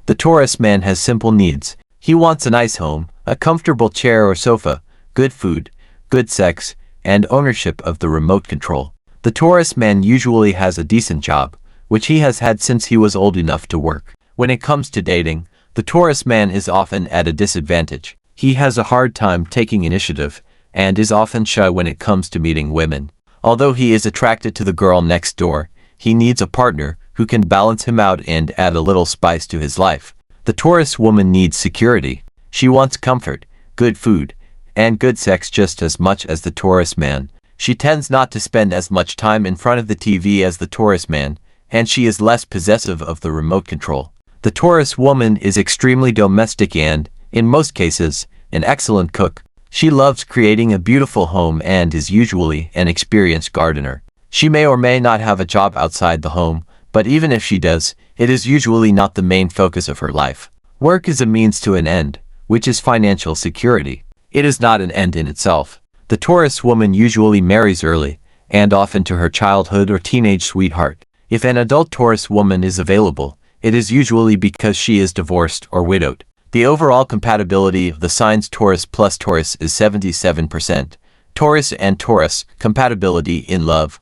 The Taurus man has simple needs. He wants a nice home, a comfortable chair or sofa, good food, good sex, and ownership of the remote control. The Taurus man usually has a decent job, which he has had since he was old enough to work. When it comes to dating, the Taurus man is often at a disadvantage. He has a hard time taking initiative, and is often shy when it comes to meeting women. Although he is attracted to the girl next door, he needs a partner who can balance him out and add a little spice to his life. The Taurus woman needs security. She wants comfort, good food, and good sex just as much as the Taurus man. She tends not to spend as much time in front of the TV as the Taurus man, and she is less possessive of the remote control. The Taurus woman is extremely domestic and, in most cases, an excellent cook. She loves creating a beautiful home and is usually an experienced gardener. She may or may not have a job outside the home, but even if she does, it is usually not the main focus of her life. Work is a means to an end, which is financial security. It is not an end in itself. The Taurus woman usually marries early, and often to her childhood or teenage sweetheart. If an adult Taurus woman is available, it is usually because she is divorced or widowed. The overall compatibility of the signs Taurus plus Taurus is 77%. Taurus and Taurus, compatibility in love.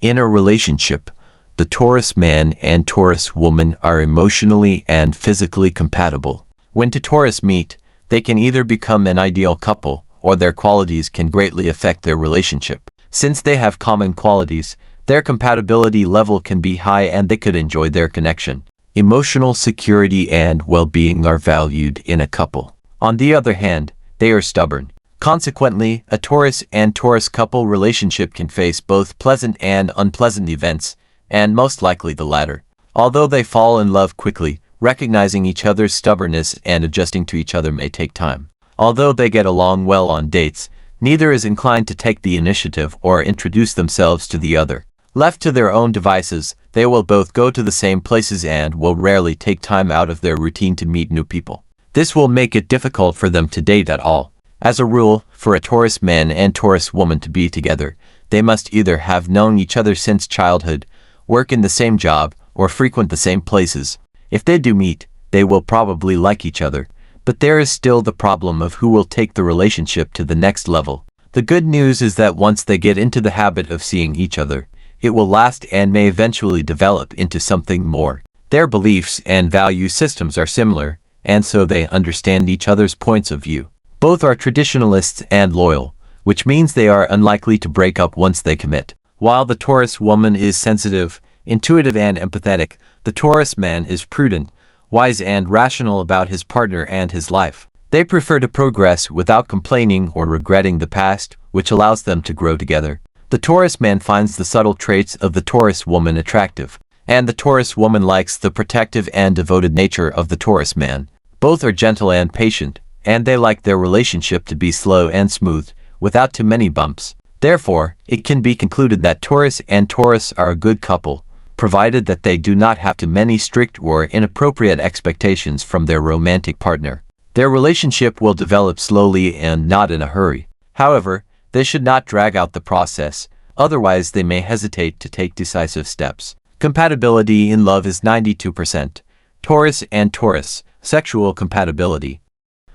In a relationship, the Taurus man and Taurus woman are emotionally and physically compatible. When two Taurus meet, they can either become an ideal couple, or their qualities can greatly affect their relationship. Since they have common qualities, their compatibility level can be high and they could enjoy their connection. Emotional security and well-being are valued in a couple. On the other hand, they are stubborn. Consequently, a Taurus and Taurus couple relationship can face both pleasant and unpleasant events, and most likely the latter. Although they fall in love quickly, recognizing each other's stubbornness and adjusting to each other may take time. Although they get along well on dates, neither is inclined to take the initiative or introduce themselves to the other. Left to their own devices, they will both go to the same places and will rarely take time out of their routine to meet new people. This will make it difficult for them to date at all. As a rule, for a Taurus man and Taurus woman to be together, they must either have known each other since childhood, work in the same job, or frequent the same places. If they do meet, they will probably like each other, but there is still the problem of who will take the relationship to the next level. The good news is that once they get into the habit of seeing each other, it will last and may eventually develop into something more. Their beliefs and value systems are similar, and so they understand each other's points of view. Both are traditionalists and loyal, which means they are unlikely to break up once they commit. While the Taurus woman is sensitive, intuitive and empathetic, the Taurus man is prudent, wise and rational about his partner and his life. They prefer to progress without complaining or regretting the past, which allows them to grow together. The Taurus man finds the subtle traits of the Taurus woman attractive, and the Taurus woman likes the protective and devoted nature of the Taurus man. Both are gentle and patient, and they like their relationship to be slow and smooth, without too many bumps. Therefore, it can be concluded that Taurus and Taurus are a good couple, provided that they do not have too many strict or inappropriate expectations from their romantic partner. Their relationship will develop slowly and not in a hurry. However, they should not drag out the process, otherwise they may hesitate to take decisive steps. Compatibility in love is 92%. Taurus and Taurus, sexual compatibility.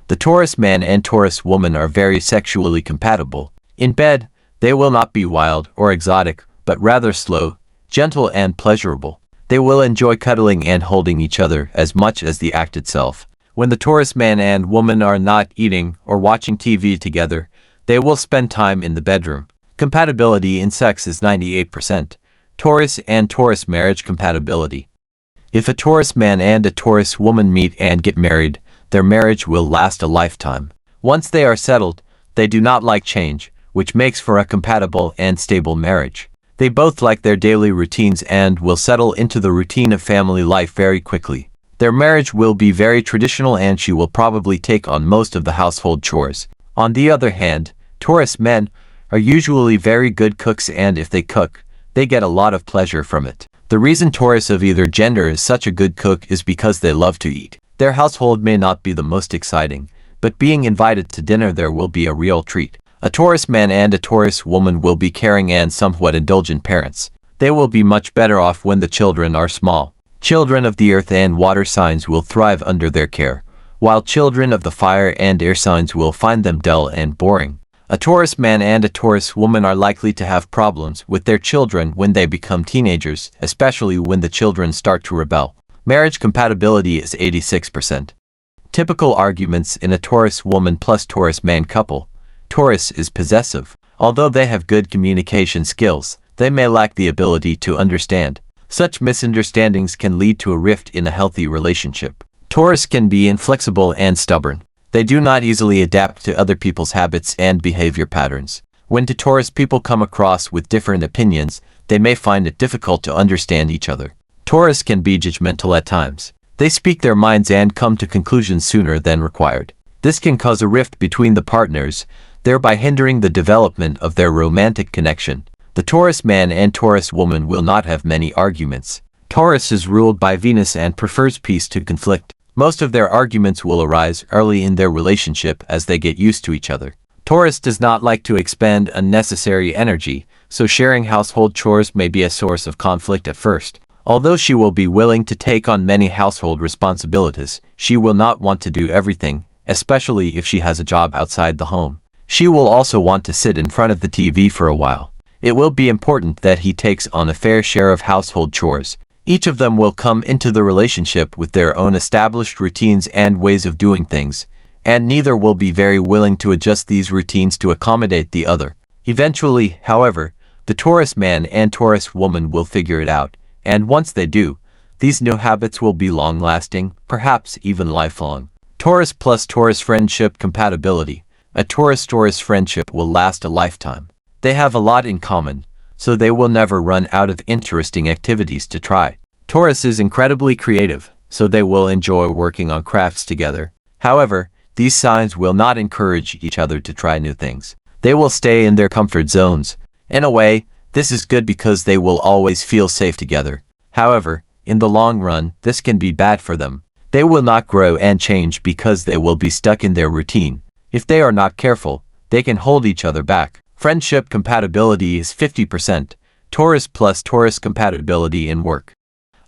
The Taurus man and Taurus woman are very sexually compatible. In bed, they will not be wild or exotic, but rather slow, gentle and pleasurable. They will enjoy cuddling and holding each other as much as the act itself. When the Taurus man and woman are not eating or watching TV together, they will spend time in the bedroom. Compatibility in sex is 98%. Taurus and Taurus marriage compatibility. If a Taurus man and a Taurus woman meet and get married, their marriage will last a lifetime. Once they are settled, they do not like change, which makes for a compatible and stable marriage. They both like their daily routines and will settle into the routine of family life very quickly. Their marriage will be very traditional and she will probably take on most of the household chores. On the other hand, Taurus men are usually very good cooks and if they cook, they get a lot of pleasure from it. The reason Taurus of either gender is such a good cook is because they love to eat. Their household may not be the most exciting, but being invited to dinner there will be a real treat. A Taurus man and a Taurus woman will be caring and somewhat indulgent parents. They will be much better off when the children are small. Children of the earth and water signs will thrive under their care, while children of the fire and air signs will find them dull and boring. A Taurus man and a Taurus woman are likely to have problems with their children when they become teenagers, especially when the children start to rebel. Marriage compatibility is 86%. Typical arguments in a Taurus woman plus Taurus man couple. Taurus is possessive. Although they have good communication skills, they may lack the ability to understand. Such misunderstandings can lead to a rift in a healthy relationship. Taurus can be inflexible and stubborn. They do not easily adapt to other people's habits and behavior patterns. When two Taurus people come across with different opinions, they may find it difficult to understand each other. Taurus can be judgmental at times. They speak their minds and come to conclusions sooner than required. This can cause a rift between the partners, thereby hindering the development of their romantic connection. The Taurus man and Taurus woman will not have many arguments. Taurus is ruled by Venus and prefers peace to conflict. Most of their arguments will arise early in their relationship as they get used to each other. Taurus does not like to expend unnecessary energy, so sharing household chores may be a source of conflict at first. Although she will be willing to take on many household responsibilities, she will not want to do everything, especially if she has a job outside the home. She will also want to sit in front of the TV for a while. It will be important that he takes on a fair share of household chores. Each of them will come into the relationship with their own established routines and ways of doing things, and neither will be very willing to adjust these routines to accommodate the other. Eventually, however, the Taurus man and Taurus woman will figure it out, and once they do, these new habits will be long-lasting, perhaps even lifelong. Taurus plus Taurus friendship compatibility. A Taurus-Taurus friendship will last a lifetime. They have a lot in common, so they will never run out of interesting activities to try. Taurus is incredibly creative, so they will enjoy working on crafts together. However, these signs will not encourage each other to try new things. They will stay in their comfort zones. In a way, this is good because they will always feel safe together. However, in the long run, this can be bad for them. They will not grow and change because they will be stuck in their routine. If they are not careful, they can hold each other back. Friendship compatibility is 50%. Taurus plus Taurus compatibility in work.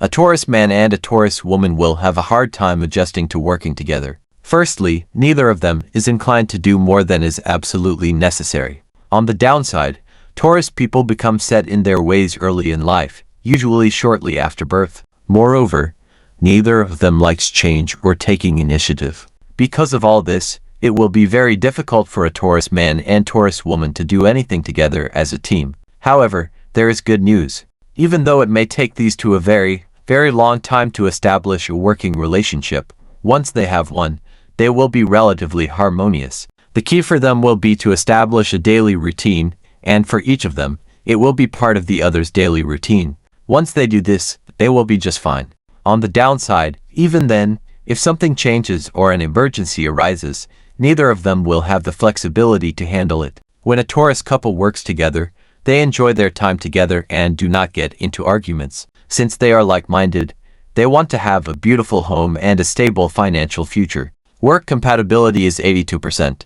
A Taurus man and a Taurus woman will have a hard time adjusting to working together. Firstly, neither of them is inclined to do more than is absolutely necessary. On the downside, Taurus people become set in their ways early in life, usually shortly after birth. Moreover, neither of them likes change or taking initiative. Because of all this, it will be very difficult for a Taurus man and Taurus woman to do anything together as a team. However, there is good news. Even though it may take these two a very, very long time to establish a working relationship, once they have one, they will be relatively harmonious. The key for them will be to establish a daily routine, and for each of them, it will be part of the other's daily routine. Once they do this, they will be just fine. On the downside, even then, if something changes or an emergency arises, neither of them will have the flexibility to handle it. When a Taurus couple works together, they enjoy their time together and do not get into arguments. Since they are like-minded, they want to have a beautiful home and a stable financial future. Work compatibility is 82%.